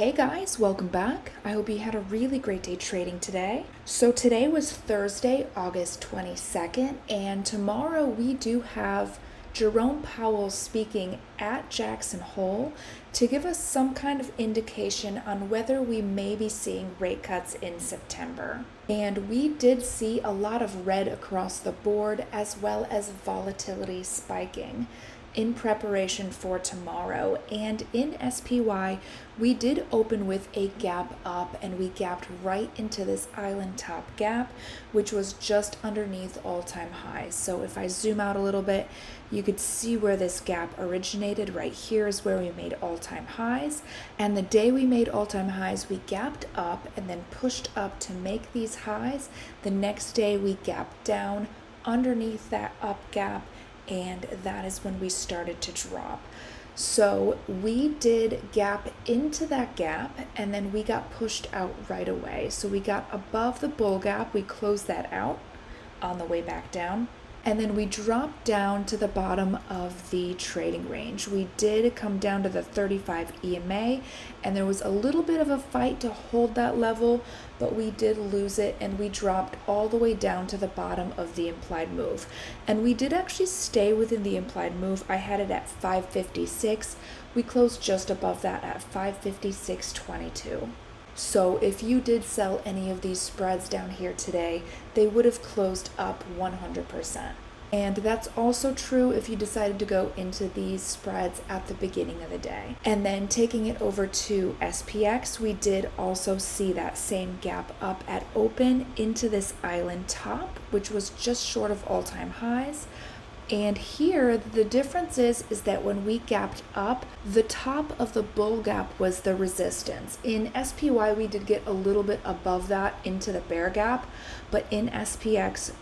Hey guys, welcome back. I hope you had a really great day trading today. So today was Thursday, August 22nd, and tomorrow we do have Jerome Powell speaking at Jackson Hole to give us some kind of indication on whether we may be seeing rate cuts in September. And we did see a lot of red across the board as well as volatility spiking in preparation for tomorrow. And in SPY, we did open with a gap up and we gapped right into this island top gap, which was just underneath all-time highs. So if I zoom out a little bit, you could see where this gap originated. Right here is where we made all-time highs. And the day we made all-time highs, we gapped up and then pushed up to make these highs. The next day we gapped down underneath that up gap, and that is when we started to drop. So we did gap into that gap and then we got pushed out right away. So we got above the bull gap, we closed that out on the way back down, and then we dropped down to the bottom of the trading range. We did come down to the 35 EMA and there was a little bit of a fight to hold that level, but we did lose it and we dropped all the way down to the bottom of the implied move. And we did actually stay within the implied move. I had it at 556. We closed just above that at 556.22. So if you did sell any of these spreads down here today, they would have closed up 100%. And that's also true if you decided to go into these spreads at the beginning of the day. And then taking it over to SPX, we did also see that same gap up at open into this island top, which was just short of all-time highs. And here, the difference is that when we gapped up, the top of the bull gap was the resistance. In SPY, we did get a little bit above that into the bear gap, but in SPX,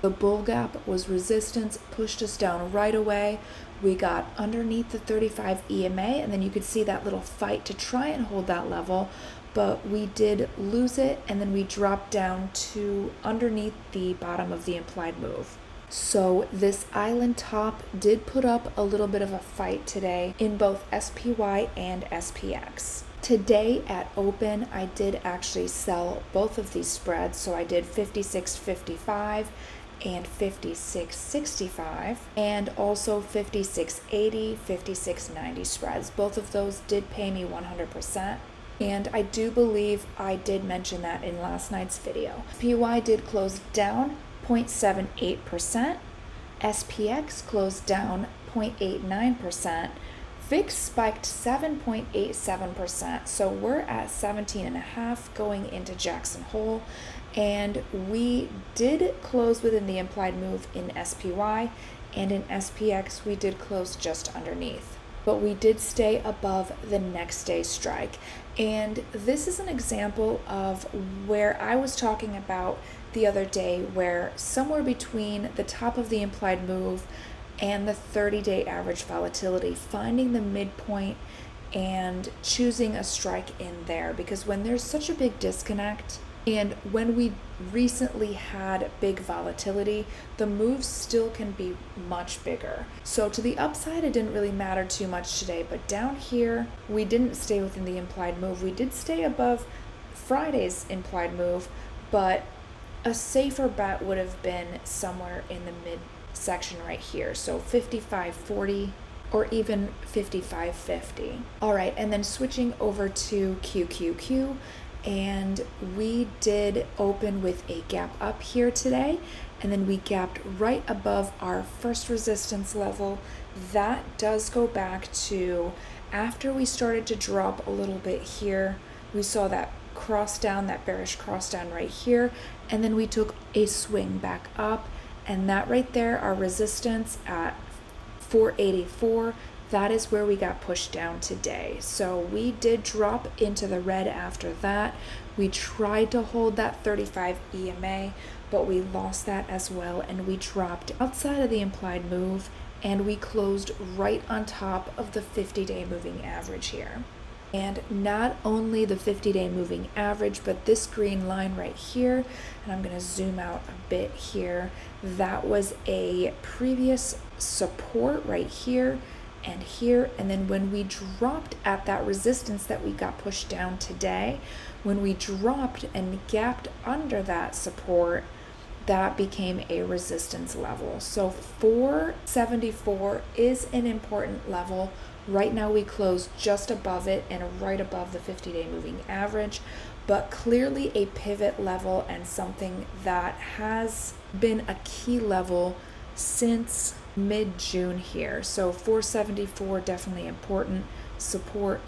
the bull gap was resistance, pushed us down right away. We got underneath the 35 EMA, and then you could see that little fight to try and hold that level, but we did lose it, and then we dropped down to underneath the bottom of the implied move. So this island top did put up a little bit of a fight today in both SPY and SPX. Today at open, I did actually sell both of these spreads. So I did 56.55 and 56.65 and also 56.80, 56.90 spreads. Both of those did pay me 100%. And I do believe I did mention that in last night's video. SPY did close down 0.78%, SPX closed down 0.89%, VIX spiked 7.87%, so we're at 17.5 going into Jackson Hole, and we did close within the implied move in SPY, and in SPX we did close just underneath. But we did stay above the next day strike. And this is an example of where I was talking about the other day, where somewhere between the top of the implied move and the 30-day average volatility, finding the midpoint and choosing a strike in there. Because when there's such a big disconnect, and when we recently had big volatility, the moves still can be much bigger. So to the upside, it didn't really matter too much today, but down here, we didn't stay within the implied move. We did stay above Friday's implied move, but a safer bet would have been somewhere in the mid section right here. So 55.40 or even 55.50. All right, and then switching over to QQQ, and we did open with a gap up here today, and then we gapped right above our first resistance level. That does go back to after we started to drop a little bit here. We saw that cross down, that bearish cross down right here, and then we took a swing back up, and that right there, our resistance at 484, that is where we got pushed down today. So we did drop into the red after that. We tried to hold that 35 EMA, but we lost that as well, and we dropped outside of the implied move, and we closed right on top of the 50-day moving average here. And not only the 50-day moving average, but this green line right here, and I'm going to zoom out a bit here, that was a previous support right here, and here. And then when we dropped at that resistance that we got pushed down today, when we dropped and gapped under that support, that became a resistance level. So 474 is an important level. Right now we close just above it and right above the 50-day moving average, but clearly a pivot level and something that has been a key level since mid-June here. So 474 definitely important. Support,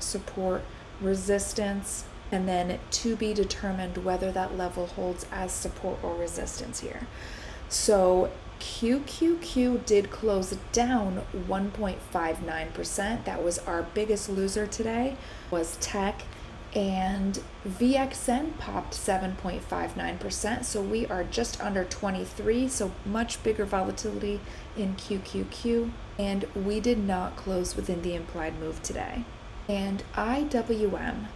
resistance, and then to be determined whether that level holds as support or resistance here. So QQQ did close down 1.59%. That was our biggest loser today, was tech. And VXN popped 7.59%. So we are just under 23, so much bigger volatility in QQQ. And we did not close within the implied move today. And IWM's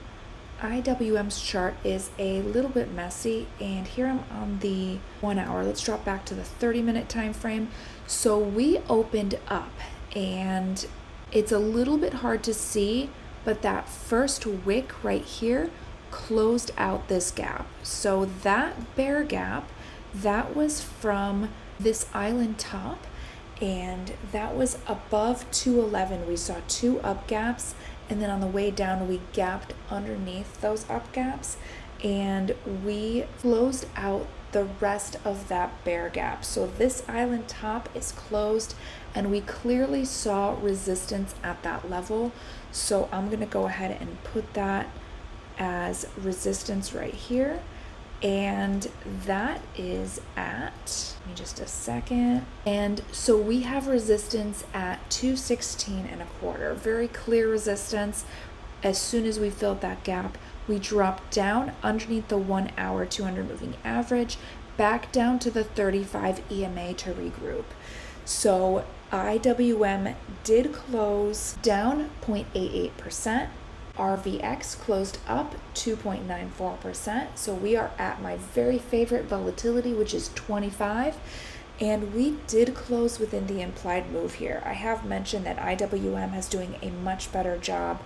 chart is a little bit messy, and here I'm on the 1 hour. Let's drop back to the 30-minute time frame. So we opened up, and it's a little bit hard to see, but that first wick right here closed out this gap. So that bear gap, that was from this island top, and that was above 211. We saw two up gaps, and then on the way down we gapped underneath those up gaps, and we closed out the rest of that bear gap. So this island top is closed, and we clearly saw resistance at that level. So I'm going to go ahead and put that as resistance right here. And that is at, give me just a second. And so we have resistance at 216.25. Very clear resistance. As soon as we filled that gap, we dropped down underneath the 1 hour 200 moving average, back down to the 35 EMA to regroup. So IWM did close down 0.88%. RVX closed up 2.94%. So we are at my very favorite volatility, which is 25. And we did close within the implied move here. I have mentioned that IWM is doing a much better job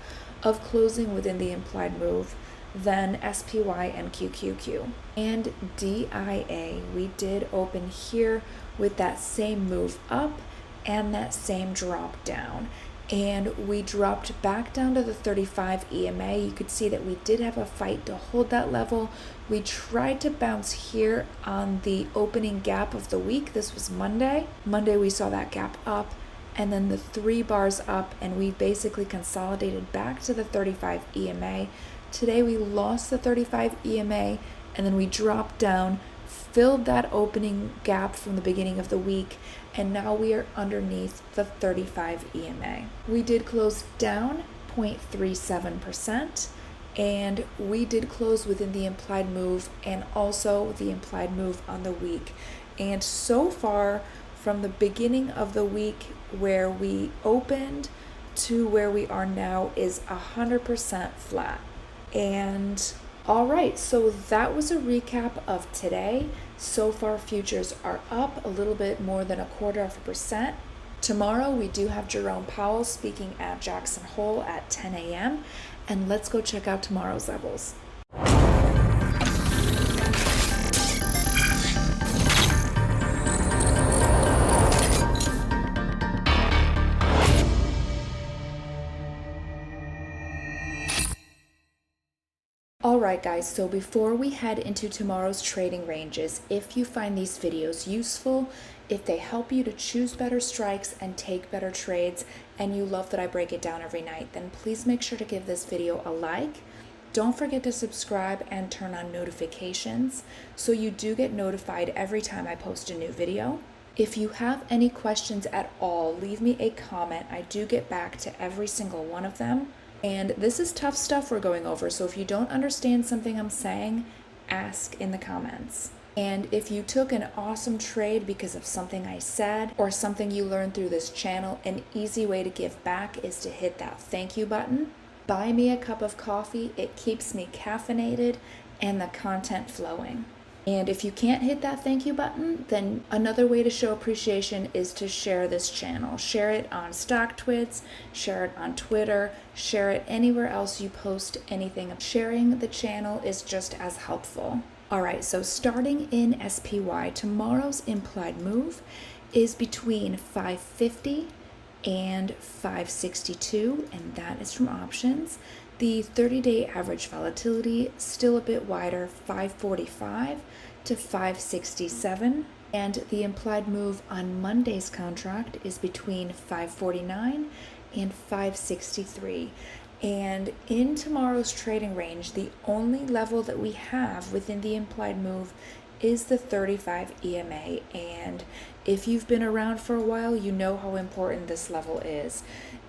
of closing within the implied move than SPY and QQQ. And DIA, we did open here with that same move up and that same drop down. And we dropped back down to the 35 EMA. You could see that we did have a fight to hold that level. We tried to bounce here on the opening gap of the week. This was Monday. Monday we saw that gap up, and then the 3 bars up, and we basically consolidated back to the 35 EMA. Today we lost the 35 EMA, and then we dropped down, filled that opening gap from the beginning of the week, and now we are underneath the 35 EMA. We did close down 0.37%, and we did close within the implied move and also the implied move on the week. And so far, from the beginning of the week where we opened to where we are now is 100% flat. And all right, so that was a recap of today. So far, futures are up a little bit more than 0.25%. Tomorrow, we do have Jerome Powell speaking at Jackson Hole at 10 a.m. And let's go check out tomorrow's levels. Alright guys, so before we head into tomorrow's trading ranges, if you find these videos useful, if they help you to choose better strikes and take better trades, and you love that I break it down every night, then please make sure to give this video a like. Don't forget to subscribe and turn on notifications so you do get notified every time I post a new video. If you have any questions at all, leave me a comment. I do get back to every single one of them. And this is tough stuff we're going over, so if you don't understand something I'm saying, ask in the comments. And if you took an awesome trade because of something I said or something you learned through this channel, an easy way to give back is to hit that thank you button. Buy me a cup of coffee. It keeps me caffeinated and the content flowing. And if you can't hit that thank you button, then another way to show appreciation is to share this channel. Share it on StockTwits, share it on Twitter, share it anywhere else you post anything. Sharing the channel is just as helpful. All right, so starting in SPY, tomorrow's implied move is between 550 and 562, and that is from options. The 30-day average volatility still a bit wider, 545 to 567, and the implied move on Monday's contract is between 549 and 563. And in tomorrow's trading range, the only level that we have within the implied move is the 35 EMA, and if you've been around for a while, you know how important this level is.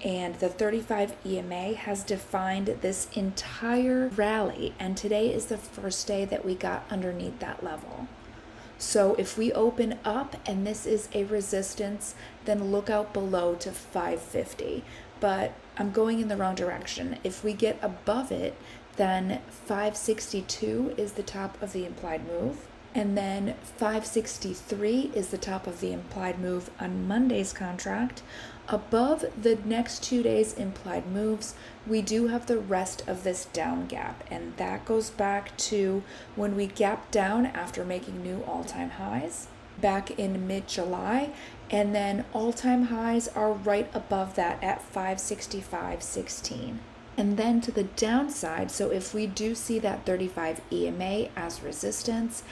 And the 35 EMA has defined this entire rally, and today is the first day that we got underneath that level. So if we open up and this is a resistance, then look out below to 550. But I'm going in the wrong direction. If we get above it, then 562 is the top of the implied move. And then 563 is the top of the implied move on Monday's contract. Above the next 2 days' implied moves, we do have the rest of this down gap, and that goes back to when we gapped down after making new all-time highs back in mid-July, and then all-time highs are right above that at 565.16. And then to the downside, so if we do see that 35 EMA as resistance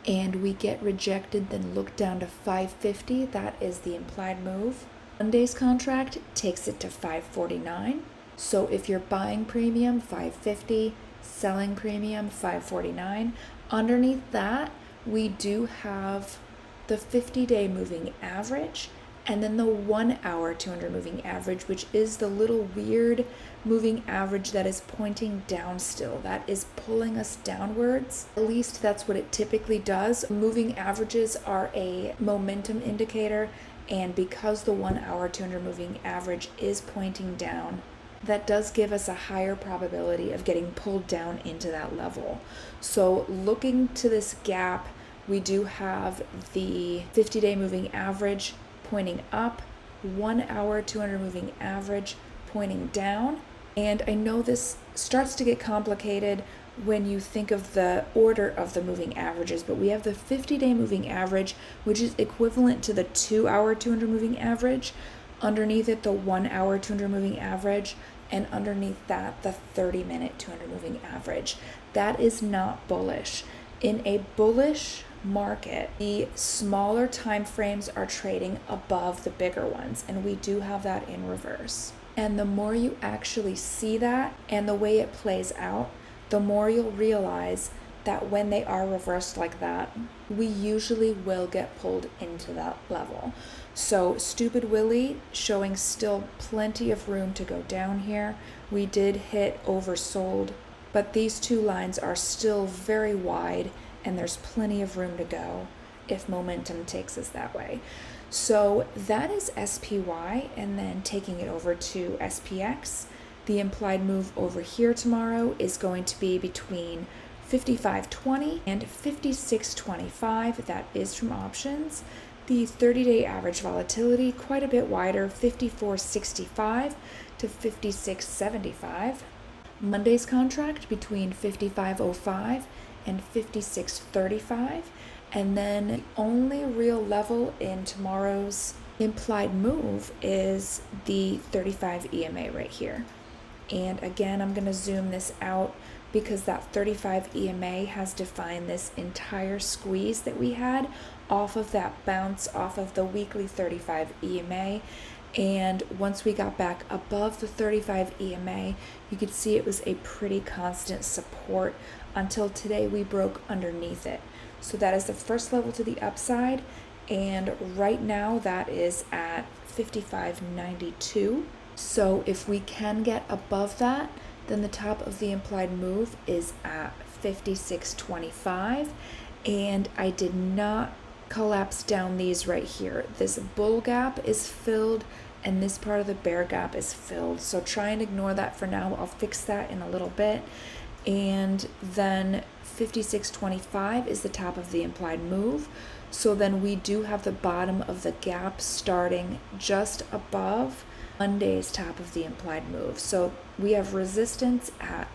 and we get rejected, then look down to 550, that is the implied move. Monday's contract takes it to 549. So if you're buying premium, 550, selling premium, 549. Underneath that, we do have the 50-day moving average, and then the 1 hour 200 moving average, which is the little weird moving average that is pointing down still. That is pulling us downwards. At least that's what it typically does. Moving averages are a momentum indicator, and because the 1 hour 200 moving average is pointing down, that does give us a higher probability of getting pulled down into that level. So looking to this gap, we do have the 50-day moving average pointing up, 1 hour 200 moving average pointing down. And I know this starts to get complicated when you think of the order of the moving averages, but we have the 50-day moving average, which is equivalent to the 2 hour 200 moving average, underneath it the 1 hour 200 moving average, and underneath that the 30-minute 200 moving average. That is not bullish. In a bullish market, the smaller time frames are trading above the bigger ones, and we do have that in reverse. And the more you actually see that and the way it plays out, the more you'll realize that when they are reversed like that, we usually will get pulled into that level. So Stupid Willie showing still plenty of room to go down here. We did hit oversold, but these two lines are still very wide, and there's plenty of room to go if momentum takes us that way. So that is SPY, and then taking it over to SPX, the implied move over here tomorrow is going to be between 55.20 and 56.25. That is from options. The 30-day average volatility quite a bit wider, 54.65 to 56.75. Monday's contract between 55.05 and 56.35. And then the only real level in tomorrow's implied move is the 35 EMA right here. And again, I'm going to zoom this out because that 35 EMA has defined this entire squeeze that we had off of that bounce off of the weekly 35 EMA. And once we got back above the 35 EMA, you could see it was a pretty constant support until today we broke underneath it. So that is the first level to the upside, and right now that is at 55.92. So if we can get above that, then the top of the implied move is at 56.25, and I did not collapse down these right here. This bull gap is filled and this part of the bear gap is filled, so try and ignore that for now. I'll fix that in a little bit. and then 56.25 is the top of the implied move. So then we do have the bottom of the gap starting just above Monday's top of the implied move. So we have resistance at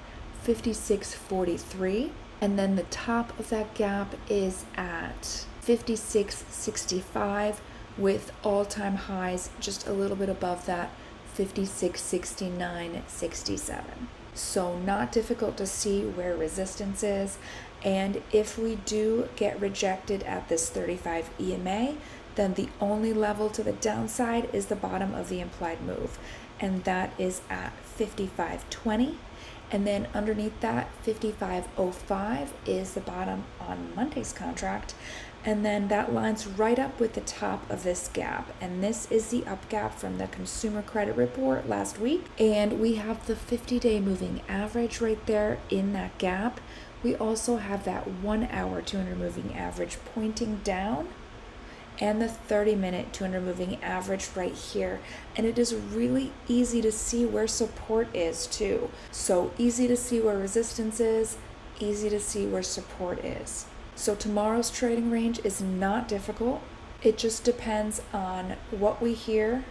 56.43, and then the top of that gap is at 56.65 with all-time highs just a little bit above that, 56.69.67. So not difficult to see where resistance is. And if we do get rejected at this 35 EMA, then the only level to the downside is the bottom of the implied move, and that is at 55.20. And then underneath that, 55.05 is the bottom on Monday's contract. And then that lines right up with the top of this gap. And this is the up gap from the Consumer Credit Report last week. And we have the 50-day moving average right there in that gap. We also have that 1 hour 200 moving average pointing down, and the 30-minute 200 moving average right here. And it is really easy to see where support is too. So easy to see where resistance is, easy to see where support is. So tomorrow's trading range is not difficult. It just depends on what we hear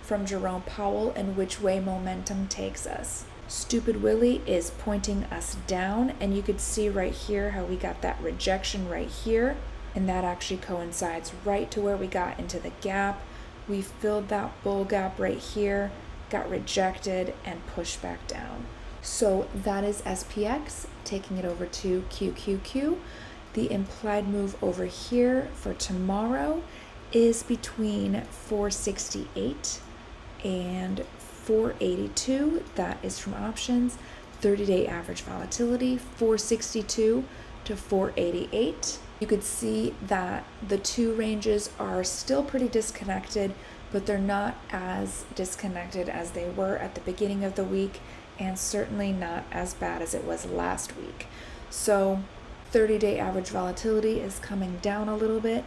from Jerome Powell and which way momentum takes us. Stupid Willie is pointing us down, and you could see right here how we got that rejection right here, and that actually coincides right to where we got into the gap. We filled that bull gap right here, got rejected, and pushed back down. So that is SPX. Taking it over to QQQ. The implied move over here for tomorrow is between 468 and 482. That is from options. 30-day average volatility 462 to 488. You could see that the two ranges are still pretty disconnected, but they're not as disconnected as they were at the beginning of the week, and certainly not as bad as it was last week. So 30-day average volatility is coming down a little bit,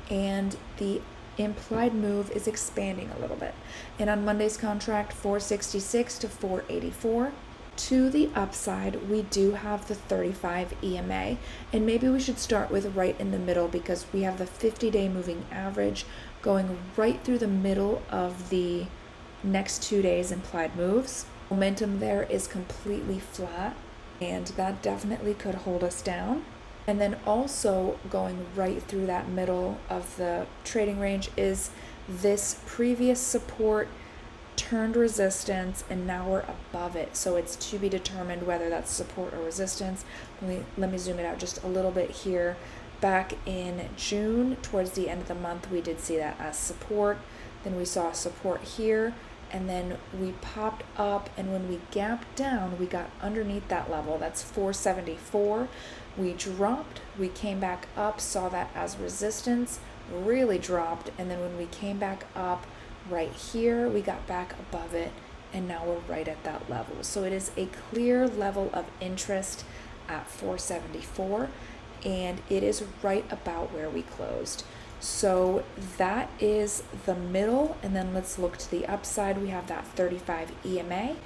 and the implied move is expanding a little bit. And on Monday's contract, 466 to 484. To the upside, we do have the 35 EMA, and maybe we should start with right in the middle, because we have the 50-day moving average going right through the middle of the next 2 days implied moves. Momentum there is completely flat, and that definitely could hold us down. And then also going right through that middle of the trading range is this previous support turned resistance, and now we're above it. So it's to be determined whether that's support or resistance. Let me zoom it out just a little bit here. Back in June, towards the end of the month, we did see that as support. Then we saw support here, and then we popped up, and when we gapped down, we got underneath that level. That's 474. We dropped, we came back up, saw that as resistance, really dropped, and then when we came back up right here, we got back above it, and now we're right at that level. So it is a clear level of interest at 474, and it is right about where we closed. So that is the middle, and then let's look to the upside. We have that 35 EMA,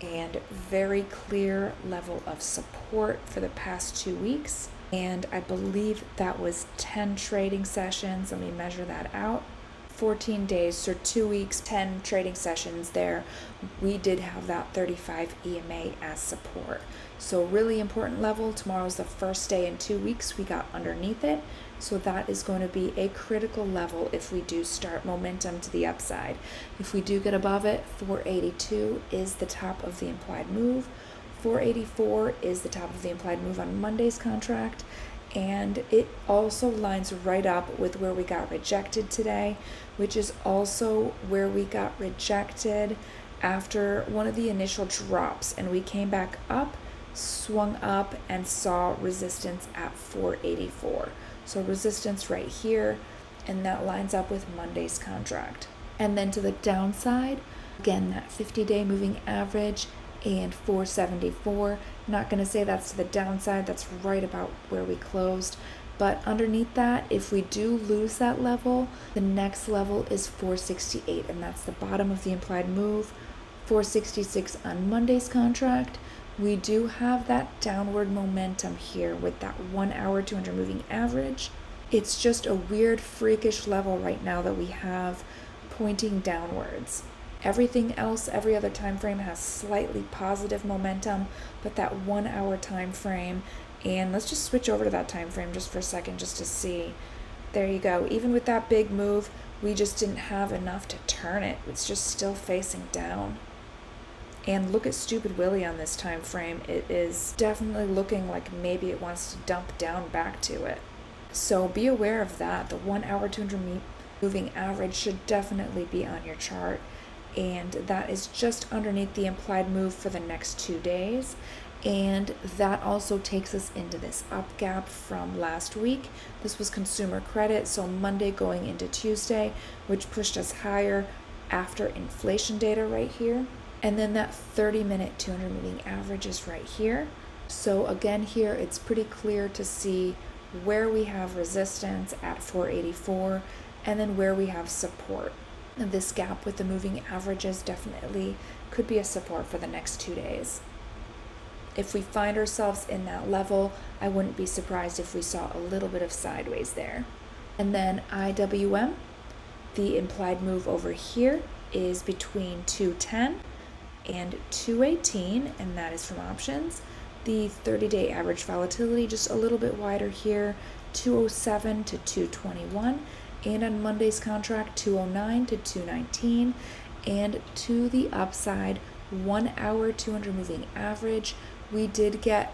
and very clear level of support for the past 2 weeks. And I believe that was 10 trading sessions. Let me measure that out. 14 days, so 2 weeks, 10 trading sessions there. We did have that 35 EMA as support. So really important level. Tomorrow's the first day in 2 weeks we got underneath it. So that is going to be a critical level if we do start momentum to the upside. If we do get above it, 482 is the top of the implied move. 484 is the top of the implied move on Monday's contract. And it also lines right up with where we got rejected today, which is also where we got rejected after one of the initial drops. And we came back up, swung up, and saw resistance at 484. So resistance right here, and that lines up with Monday's contract. And then to the downside, again, that 50-day moving average and 474. Not going to say that's to the downside, that's right about where we closed. But underneath that, if we do lose that level, the next level is 468, and that's the bottom of the implied move. 466 on Monday's contract. We do have that downward momentum here with that 1 hour 200 moving average. It's just a weird freakish level right now that we have pointing downwards. Everything else, every other time frame has slightly positive momentum, but that 1 hour time frame, and let's just switch over to that time frame just for a second just to see. There you go. Even with that big move, we just didn't have enough to turn it. It's just still facing down. And look at Stupid Willie on this time frame. It is definitely looking like maybe it wants to dump down back to it. So be aware of that. The 1 hour 200 moving average should definitely be on your chart. And that is just underneath the implied move for the next 2 days. And that also takes us into this up gap from last week. This was consumer credit, so Monday going into Tuesday, which pushed us higher after inflation data right here. And then that 30-minute 200 moving average is right here. So again here, it's pretty clear to see where we have resistance at 484 and then where we have support. And this gap with the moving averages definitely could be a support for the next 2 days. If we find ourselves in that level, I wouldn't be surprised if we saw a little bit of sideways there. And then IWM, the implied move over here is between 210 and 218, and that is from options. The 30-day average volatility just a little bit wider here, 207 to 221, and on Monday's contract 209 to 219, and to the upside 1 hour 200 moving average. We did get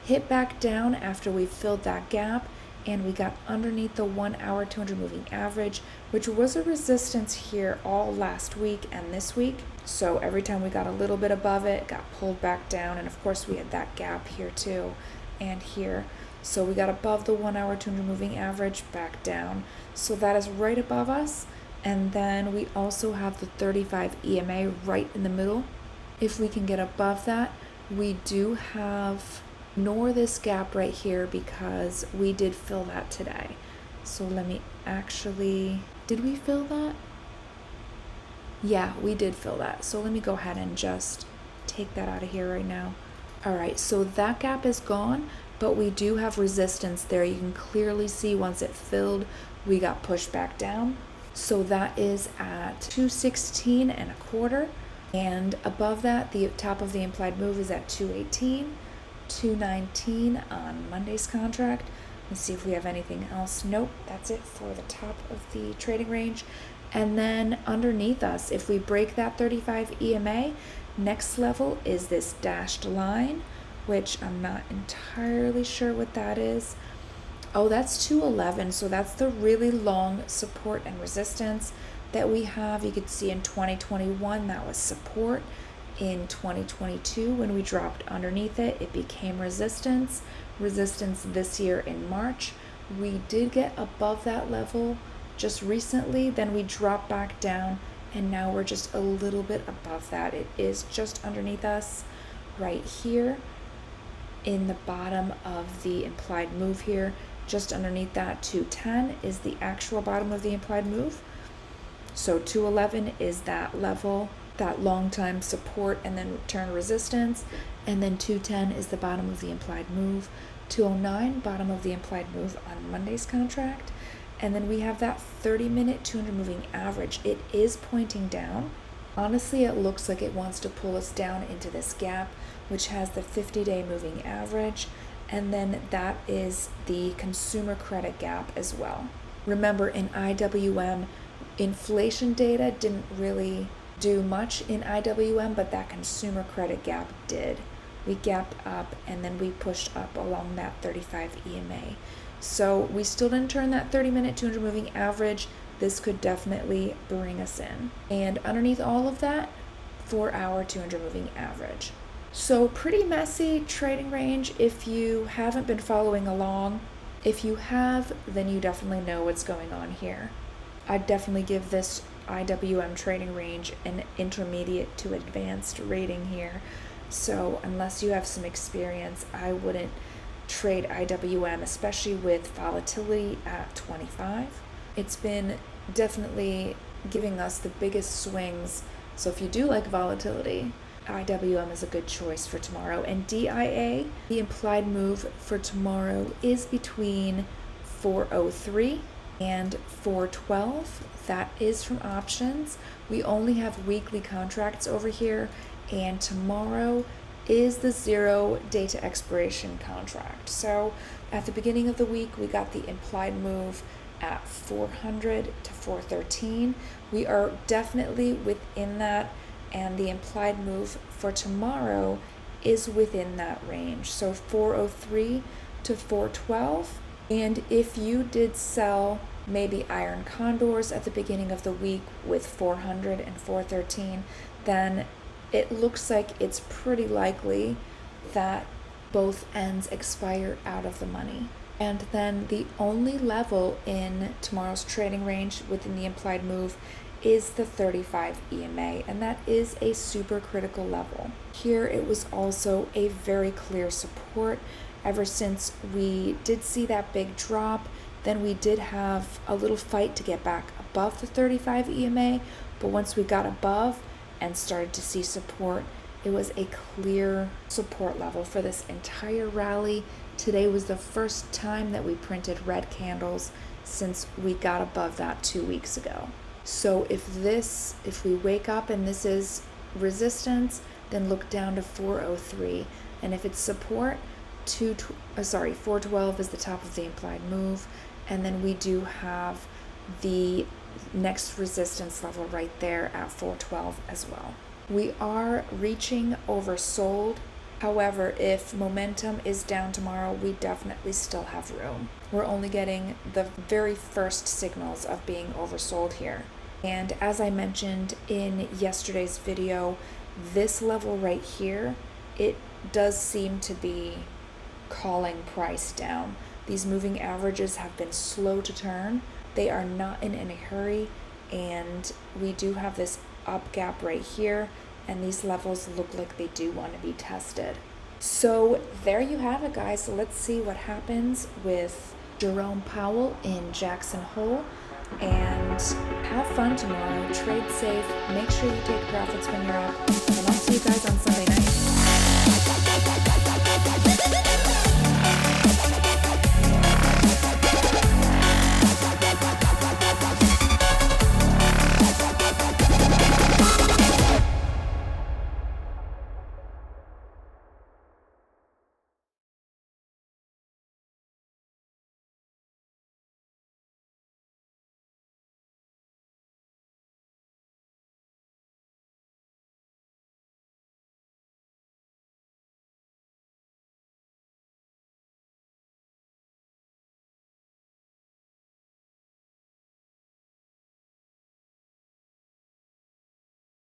hit back down after we filled that gap, and we got underneath the 1 hour 200 moving average, which was a resistance here all last week and this week. So every time we got a little bit above it, got pulled back down, and of course we had that gap here too and here. So we got above the 1 hour 200 moving average, back down. So that is right above us. And then we also have the 35 EMA right in the middle. If we can get above that, we do have ignore this gap right here because we did fill that today. So let me actually, did we fill that? Yeah, we did fill that. So let me go ahead and just take that out of here right now. All right, so that gap is gone, but we do have resistance there. You can clearly see once it filled, we got pushed back down. So that is at 216 and a quarter. And above that, the top of the implied move is at 218, 219 on Monday's contract. Let's see if we have anything else. Nope, that's it for the top of the trading range. And then underneath us, if we break that 35 EMA, next level is this dashed line, which I'm not entirely sure what that is. Oh, that's 211, so that's the really long support and resistance that we have. You could see in 2021 that was support. In 2022 when we dropped underneath it, it became resistance this year in March. We did get above that level just recently, then we dropped back down, and now we're just a little bit above that. It is just underneath us right here in the bottom of the implied move here. Just underneath that 210 is the actual bottom of the implied move. So 211 is that level, that long time support and then return resistance, and then 210 is the bottom of the implied move, 209 bottom of the implied move on Monday's contract, and then we have that 30-minute 200 moving average. It is pointing down. Honestly, it looks like it wants to pull us down into this gap, which has the 50-day moving average, and then that is the consumer credit gap as well. Remember, in IWM, inflation data didn't really do much in IWM, but that consumer credit gap did. We gapped up and then we pushed up along that 35 EMA. So we still didn't turn that 30-minute 200 moving average. This could definitely bring us in. And underneath all of that, 4 hour 200 moving average. So pretty messy trading range if you haven't been following along. If you have, then you definitely know what's going on here. I'd definitely give this IWM trading range an intermediate to advanced rating here. So unless you have some experience, I wouldn't trade IWM, especially with volatility at 25. It's been definitely giving us the biggest swings. So if you do like volatility, IWM is a good choice for tomorrow. And DIA, the implied move for tomorrow is between 403 and 412. That is from options. We only have weekly contracts over here, and tomorrow is the 0 data expiration contract. So at the beginning of the week, we got the implied move at 400 to 413. We are definitely within that, and the implied move for tomorrow is within that range. So 403 to 412. And if you did sell maybe iron condors at the beginning of the week with 400 and 413, then it looks like it's pretty likely that both ends expire out of the money. And then the only level in tomorrow's trading range within the implied move is the 35 EMA, and that is a super critical level. Here it was also a very clear support. Ever since we did see that big drop, then we did have a little fight to get back above the 35 EMA, but once we got above and started to see support, it was a clear support level for this entire rally. Today was the first time that we printed red candles since we got above that 2 weeks ago. So if we wake up and this is resistance, then look down to 403. And if it's support, 412 is the top of the implied move. And then we do have the next resistance level right there at 412 as well. We are reaching oversold. However, if momentum is down tomorrow, we definitely still have room. We're only getting the very first signals of being oversold here. And as I mentioned in yesterday's video, this level right here, it does seem to be calling price down. These moving averages have been slow to turn. They are not in any hurry, and we do have this up gap right here, and these levels look like they do want to be tested. So there you have it, guys. So let's see what happens with Jerome Powell in Jackson Hole, and have fun tomorrow. Trade safe. Make sure you take profits when you're up, and I'll see you guys on Sunday.